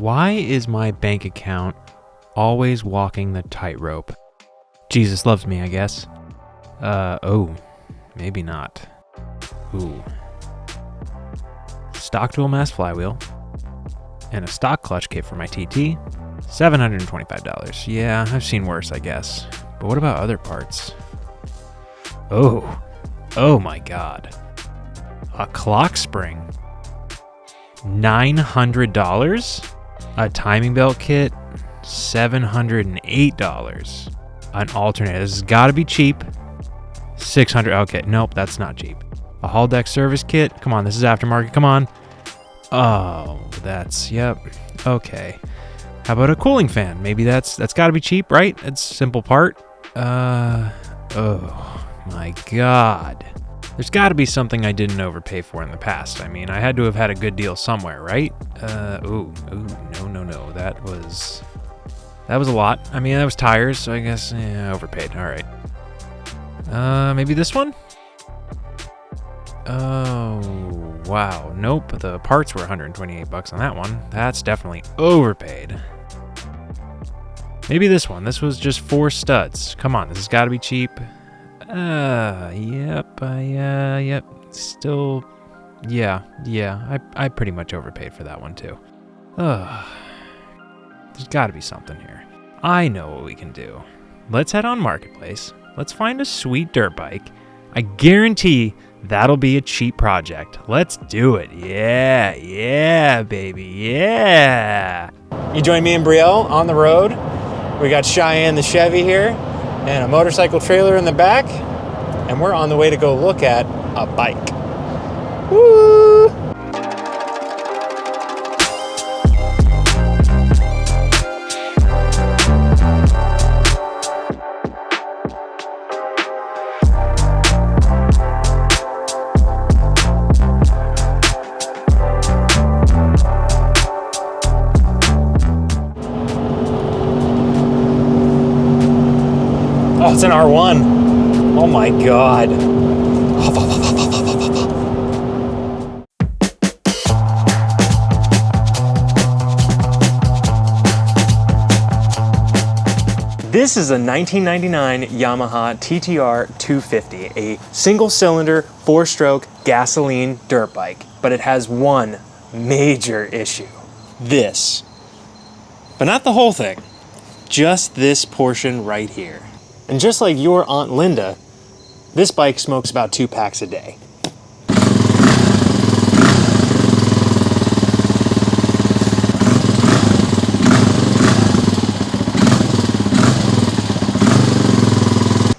Why is my bank account always walking the tightrope? Jesus loves me, I guess. Oh, maybe not. Ooh. Stock dual mass flywheel and a stock clutch kit for my TT, $725. Yeah, I've seen worse, I guess. But what about other parts? Oh my God. A clock spring, $900? A timing belt kit, $708. An alternator, this has gotta be cheap. $600, okay, nope, that's not cheap. A hull deck service kit, come on, this is aftermarket, come on. Oh, yep, okay. How about a cooling fan? Maybe that's gotta be cheap, right? It's a simple part. Oh my God. There's gotta be something I didn't overpay for in the past. I mean, I had to have had a good deal somewhere, right? No. That was a lot. I mean, that was tires, so I guess, overpaid, all right. Maybe this one? Oh, wow. Nope, the parts were $128 on that one. That's definitely overpaid. Maybe this one. This was just 4 studs. Come on, this has got to be cheap. Yep. Still, yeah. I pretty much overpaid for that one too. There's got to be something here. I know what we can do. Let's head on Marketplace. Let's find a sweet dirt bike. I guarantee that'll be a cheap project. Let's do it. Yeah, baby, yeah. You join me and Brielle on the road. We got Cheyenne the Chevy here and a motorcycle trailer in the back, and we're on the way to go look at a bike. Woo! Oh, it's an R1. Oh my God. This is a 1999 Yamaha TTR250, a single-cylinder, 4-stroke gasoline dirt bike. But it has one major issue. This. But not the whole thing. Just this portion right here. And just like your Aunt Linda, this bike smokes about 2 packs a day.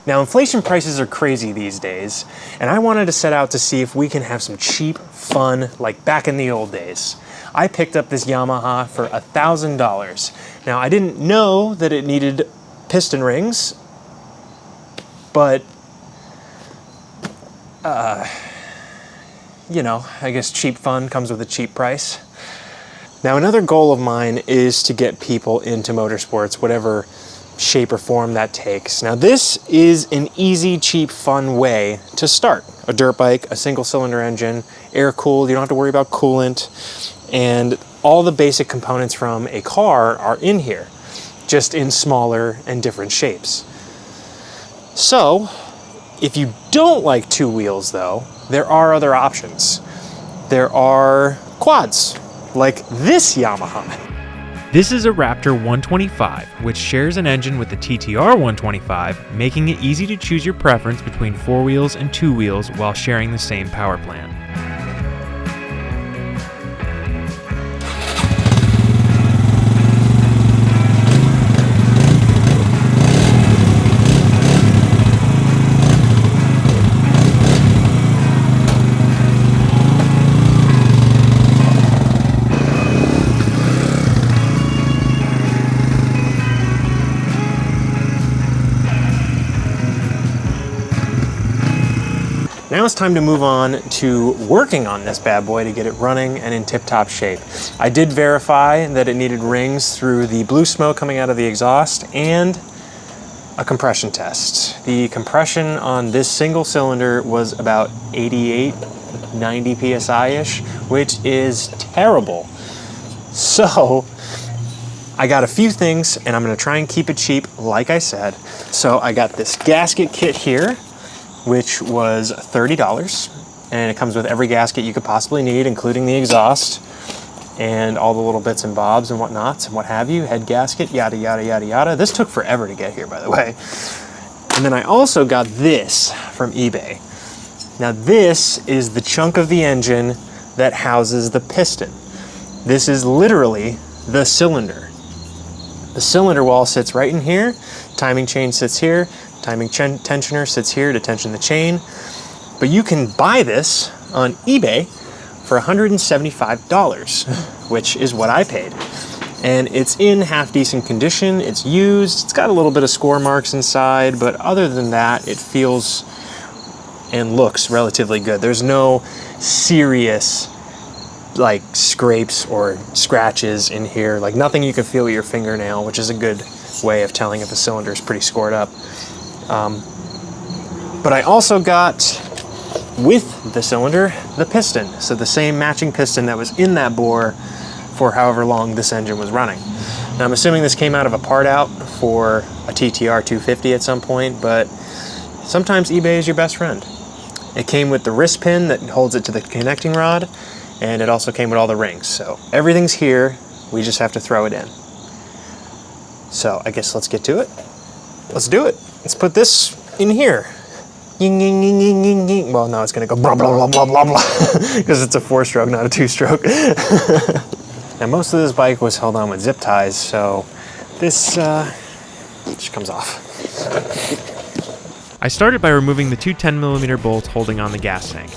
Now, inflation prices are crazy these days, and I wanted to set out to see if we can have some cheap fun like back in the old days. I picked up this Yamaha for $1,000. Now, I didn't know that it needed piston rings, but, you know, I guess cheap fun comes with a cheap price. Now, another goal of mine is to get people into motorsports, whatever shape or form that takes. Now, this is an easy, cheap, fun way to start. A dirt bike, a single-cylinder engine, air-cooled, you don't have to worry about coolant, and all the basic components from a car are in here, just in smaller and different shapes. So, if you don't like 2 wheels though, there are other options. There are quads, like this Yamaha. This is a Raptor 125, which shares an engine with the TTR 125, making it easy to choose your preference between 4 wheels and 2 wheels while sharing the same power plant. Now it's time to move on to working on this bad boy to get it running and in tip-top shape. I did verify that it needed rings through the blue smoke coming out of the exhaust and a compression test. The compression on this single cylinder was about 88, 90 PSI-ish, which is terrible. So I got a few things, and I'm gonna try and keep it cheap, like I said. So I got this gasket kit here, which was $30, and it comes with every gasket you could possibly need, including the exhaust and all the little bits and bobs and whatnots and what have you, head gasket, yada, yada, yada, yada. This took forever to get here, by the way. And then I also got this from eBay. Now this is the chunk of the engine that houses the piston. This is literally the cylinder. The cylinder wall sits right in here, timing chain sits here, timing tensioner sits here to tension the chain. But you can buy this on eBay for $175, which is what I paid. And it's in half decent condition, it's used, it's got a little bit of score marks inside, but other than that, it feels and looks relatively good. There's no serious like scrapes or scratches in here, like nothing you can feel with your fingernail, which is a good way of telling if a cylinder is pretty scored up. But I also got, with the cylinder, the piston. So the same matching piston that was in that bore for however long this engine was running. Now I'm assuming this came out of a part out for a TTR250 at some point, but sometimes eBay is your best friend. It came with the wrist pin that holds it to the connecting rod, and it also came with all the rings. So everything's here, we just have to throw it in. So I guess let's get to it. Let's do it. Let's put this in here. Ying, ying, ying, ying, ying, ying. Well, no, it's gonna go blah, blah, blah, blah, blah, blah, because it's a 4-stroke, not a 2-stroke. Now most of this bike was held on with zip ties, so this just comes off. I started by removing the two 10mm bolts holding on the gas tank.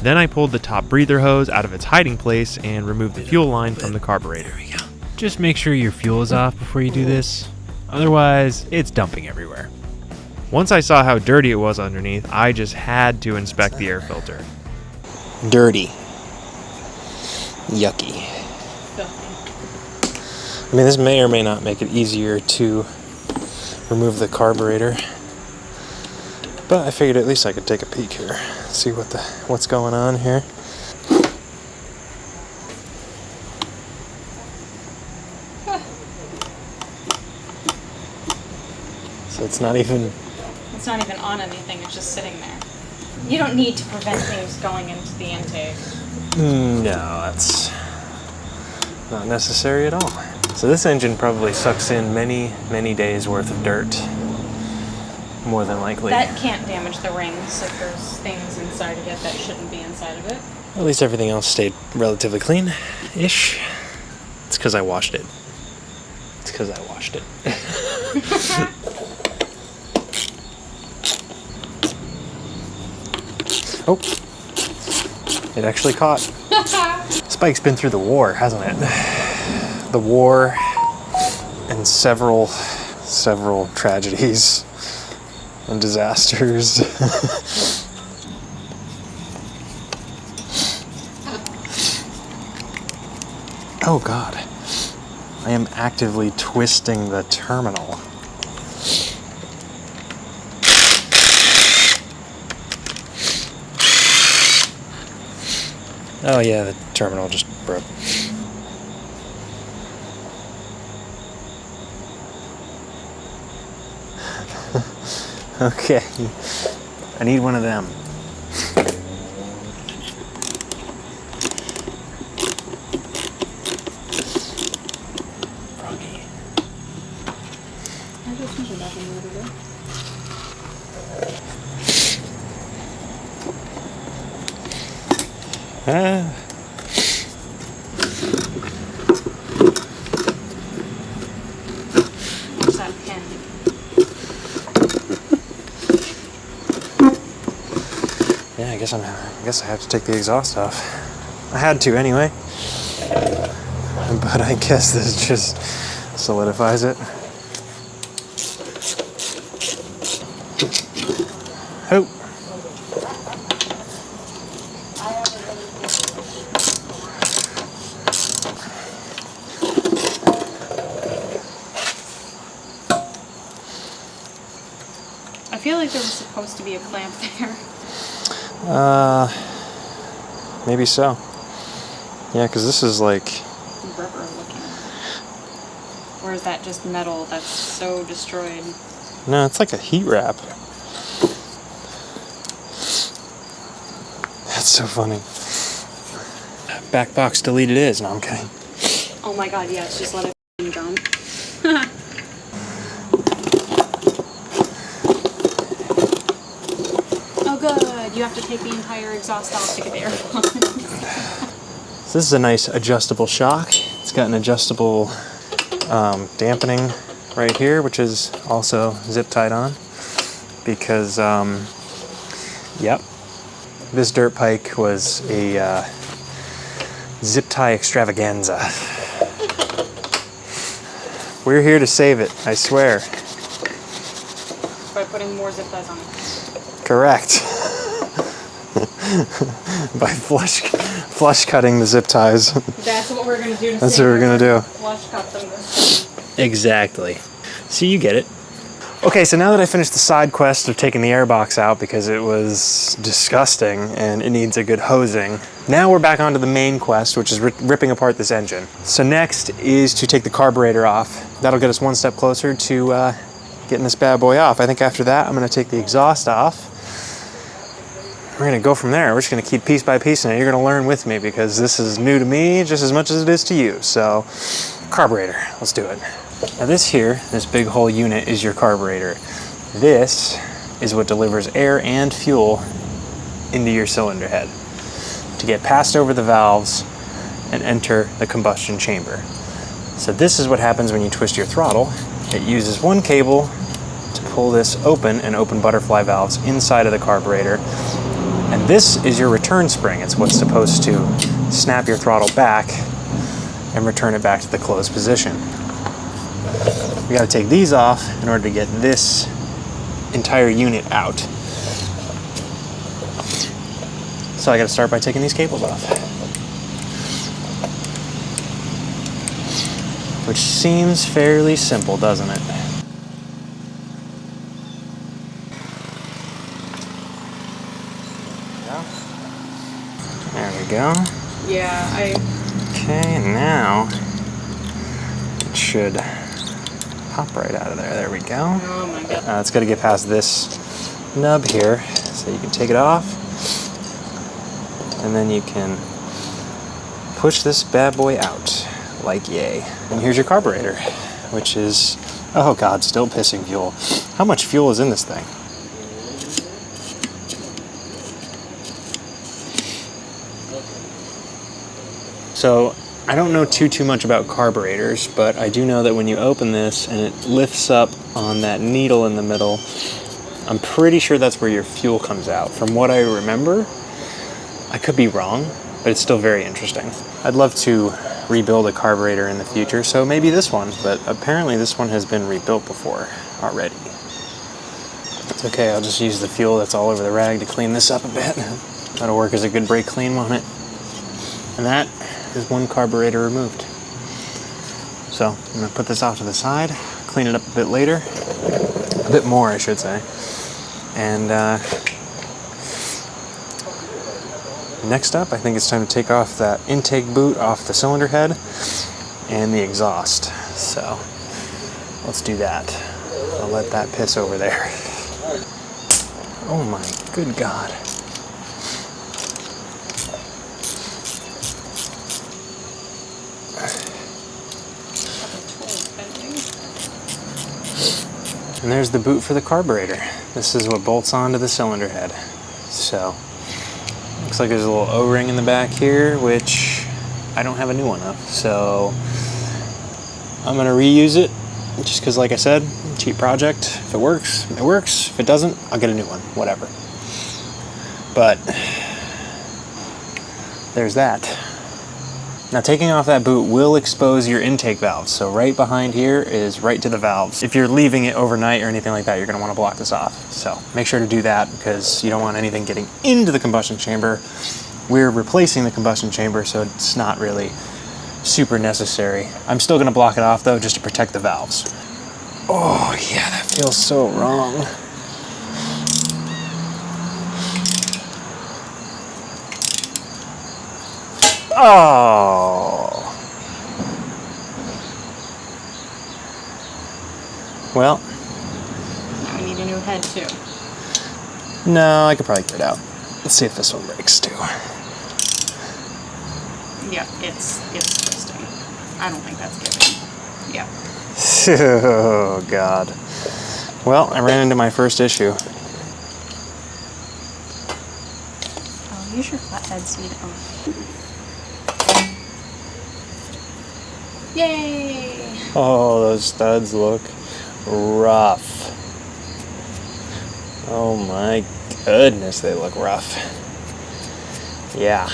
Then I pulled the top breather hose out of its hiding place and removed the fuel line from the carburetor. There we go. Just make sure your fuel is off before you do this, otherwise it's dumping everywhere. Once I saw how dirty it was underneath, I just had to inspect the air filter. Dirty. Yucky. I mean, this may or may not make it easier to remove the carburetor, but I figured at least I could take a peek here, see what's going on here. So it's not even on anything, it's just sitting there. You don't need to prevent things going into the intake. No, that's not necessary at all. So this engine probably sucks in many, many days worth of dirt. More than likely. That can't damage the rings if there's things inside of it that shouldn't be inside of it. At least everything else stayed relatively clean-ish. It's because I washed it. Oh, it actually caught. This bike's been through the war, hasn't it? The war and several tragedies and disasters. Oh God, I am actively twisting the terminal. Oh yeah, the terminal just broke. Okay, I need one of them. Froggy. Ah. Where's that pin? Yeah, I guess I have to take the exhaust off. I had to anyway. But I guess this just solidifies it. Oh. I feel like there was supposed to be a clamp there. Maybe so. Yeah, because this is like... Rubber looking. Or is that just metal that's so destroyed? No, it's like a heat wrap. That's so funny. Back box delete it is. No, I'm kidding. Oh my god, yes, just let it jump. Oh good, you have to take the entire exhaust off to get the air on. So this is a nice adjustable shock. It's got an adjustable dampening right here, which is also zip tied on because, yep, this dirt bike was a zip tie extravaganza. We're here to save it, I swear. By putting more zip ties on it. Correct. By flush cutting the zip ties. That's what we're gonna do. That's what we're gonna do. Flush cut them this time. Exactly. So you get it. Okay, so now that I finished the side quest of taking the airbox out because it was disgusting and it needs a good hosing, now we're back onto the main quest, which is ripping apart this engine. So next is to take the carburetor off. That'll get us one step closer to getting this bad boy off. I think after that, I'm gonna take the exhaust off. We're gonna go from there. We're just gonna keep piece by piece, and you're gonna learn with me because this is new to me just as much as it is to you. So, carburetor, let's do it. Now this big whole unit is your carburetor. This is what delivers air and fuel into your cylinder head to get passed over the valves and enter the combustion chamber. So this is what happens when you twist your throttle. It uses one cable to pull this open and open butterfly valves inside of the carburetor. And this is your return spring. It's what's supposed to snap your throttle back and return it back to the closed position. We gotta take these off in order to get this entire unit out. So I gotta start by taking these cables off. Which seems fairly simple, doesn't it? There we go. Yeah, Okay, and now it should pop right out of there. There we go. oh my god. It's got to get past this nub here, so you can take it off, and then you can push this bad boy out, like yay. And here's your carburetor, which is, oh god, still pissing fuel. How much fuel is in this thing? So I don't know too much about carburetors, but I do know that when you open this and it lifts up on that needle in the middle, I'm pretty sure that's where your fuel comes out. From what I remember, I could be wrong, but it's still very interesting. I'd love to rebuild a carburetor in the future, so maybe this one, but apparently this one has been rebuilt before already. It's okay, I'll just use the fuel that's all over the rag to clean this up a bit. That'll work as a good brake clean, won't it? And that is one carburetor removed. So I'm gonna put this off to the side, clean it up a bit later, a bit more I should say. And next up, I think it's time to take off that intake boot off the cylinder head and the exhaust. So let's do that. I'll let that piss over there. Oh my good God. And there's the boot for the carburetor. This is what bolts onto the cylinder head. So, looks like there's a little O-ring in the back here, which I don't have a new one of. So, I'm gonna reuse it, just because like I said, cheap project. If it works, it works. If it doesn't, I'll get a new one, whatever. But, there's that. Now taking off that boot will expose your intake valves. So right behind here is right to the valves. If you're leaving it overnight or anything like that, you're gonna wanna block this off. So make sure to do that because you don't want anything getting into the combustion chamber. We're replacing the combustion chamber, so it's not really super necessary. I'm still gonna block it off though, just to protect the valves. Oh yeah, that feels so wrong. Oh. Well. Now we need a new head too. No, I could probably get it out. Let's see if this one breaks too. Yeah, it's twisting. I don't think that's giving. Yeah. Oh, God. Well, I ran into my first issue. Oh, use your flathead so you don't. Yay! Oh, those studs look rough. Oh my goodness, they look rough. Yeah.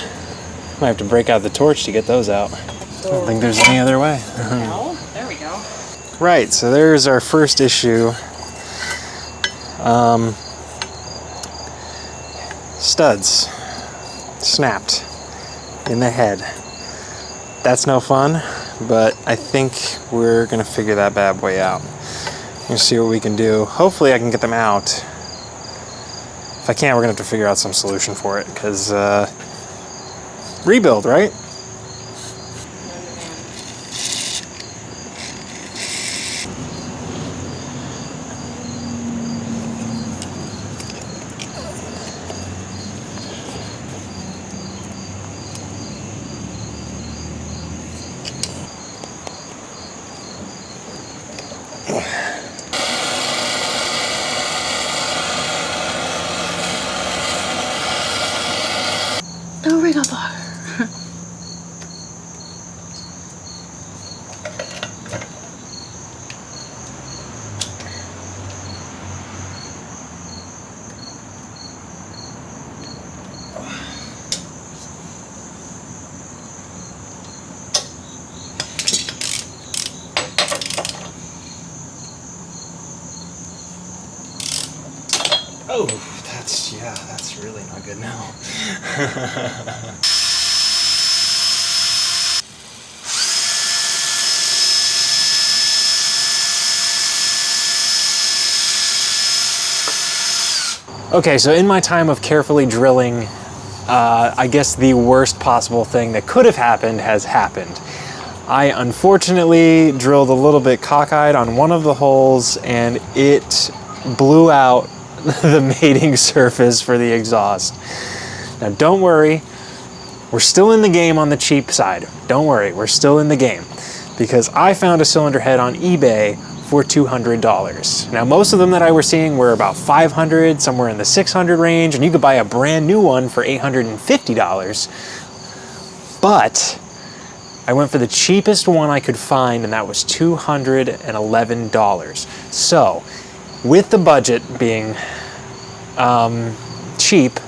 Might have to break out the torch to get those out. I don't think there's any other way. No, there we go. Right, so there's our first issue. Studs snapped in the head. That's no fun, but I think we're gonna figure that bad boy out. We'll see what we can do. Hopefully I can get them out. If I can't, we're gonna have to figure out some solution for it, because rebuild, right? Oh, we got the Oh, that's really not good now. Okay, so in my time of carefully drilling, I guess the worst possible thing that could have happened has happened. I unfortunately drilled a little bit cockeyed on one of the holes and it blew out the mating surface for the exhaust. Now don't worry, we're still in the game on the cheap side. Don't worry, we're still in the game because I found a cylinder head on eBay for $200. Now most of them that I were seeing were about $500, somewhere in the $600 range, and you could buy a brand new one for $850. But I went for the cheapest one I could find, and that was $211. So with the budget being cheap,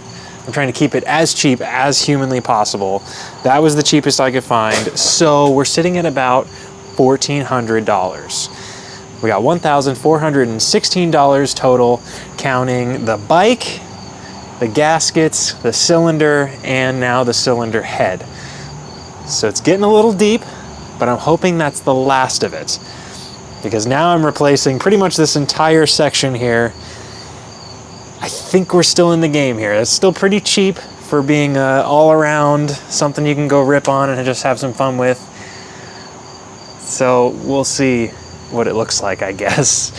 I'm trying to keep it as cheap as humanly possible. That was the cheapest I could find. So we're sitting at about $1,400. We got $1,416 total, counting the bike, the gaskets, the cylinder, and now the cylinder head. So it's getting a little deep, but I'm hoping that's the last of it. Because now I'm replacing pretty much this entire section here. I think we're still in the game here. It's still pretty cheap for being all around something you can go rip on and just have some fun with. So we'll see what it looks like, I guess.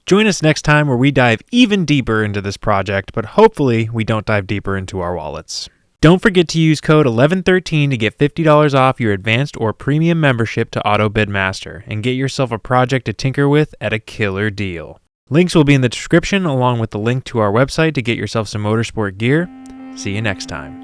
Join us next time where we dive even deeper into this project, but hopefully we don't dive deeper into our wallets. Don't forget to use code 1113 to get $50 off your advanced or premium membership to Auto Bidmaster and get yourself a project to tinker with at a killer deal. Links will be in the description along with the link to our website to get yourself some motorsport gear. See you next time.